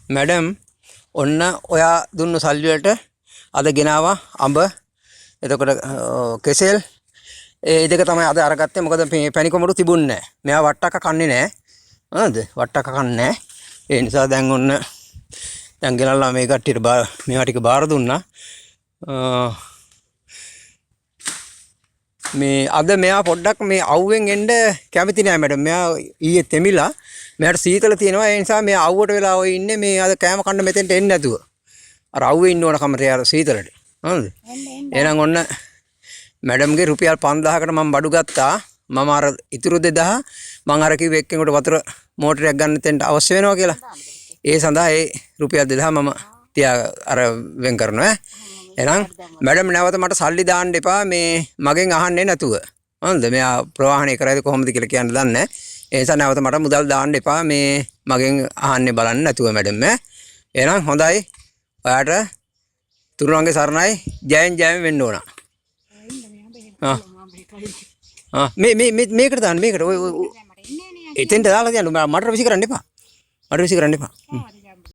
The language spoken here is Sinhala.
මැඩම් ඔන්න ඔයා දුන්න සල්ලි වලට අද ගෙනාවා අඹ එතකොට කෙසෙල් ඒ දෙක තමයි අද අරගත්තේ මොකද මේ පැණි කොමරු තිබුණේ නැහැ. මෙයා වට්ටක්ක කන්නේ නැහැ. හරිද? වට්ටක්ක කන්නේ නැහැ. ඒ නිසා දැන් ඔන්න දැන් ගෙනල්ලා මේ කට්ටියට මේවා ටික බාර දුන්නා. මේ අද මෙයා පොඩ්ඩක් මේ අවුවෙන් එන්න කැමති නෑ මැඩම්. මෙයා ඊයේ තෙමිලා මෙයාට සීතල තියෙනවා. ඒ නිසා මෙයා අවුවට වෙලා ඔය ඉන්නේ මේ අද කෑම කන්න මෙතෙන්ට එන්නේ නැතුව. අර අවුවේ ඉන්න ඕන කමරේ අර සීතලට. හරිද? එහෙනම් ඔන්න මැඩම්ගේ රුපියල් 5000කට මම බඩු ගත්තා. මම අර ඉතුරු 2000 මම අර කිව්ව එක්කෙනෙකුට වතුර මෝටරයක් ගන්න තෙන්ට අවශ්‍ය වෙනවා කියලා. ඒ සඳහා ඒ රුපියල් 2000 මම තියා අර වෙන් කරනවා. එහෙනම් මැඩම් නැවත මට සල්ලි දාන්න එපා මේ මගෙන් අහන්නේ නැතුව. හරිද? මෙයා ප්‍රවාහණය කරයිද කොහොමද කියලා කියන්න දන්නේ නැහැ. ඒ නිසා නැවත මට මුදල් දාන්න එපා මේ මගෙන් අහන්නේ බලන්න නැතුව මැඩම්. එහෙනම් හොඳයි. ඔයාට තුරුණන්ගේ සරණයි ජයෙන් ජයෙන් වෙන්න ඕන. මේකට දාන්න මේකට ඔය එතෙන්ට දාලා තියන්න මට විසි කරන්න එපා. මට විසි කරන්න එපා.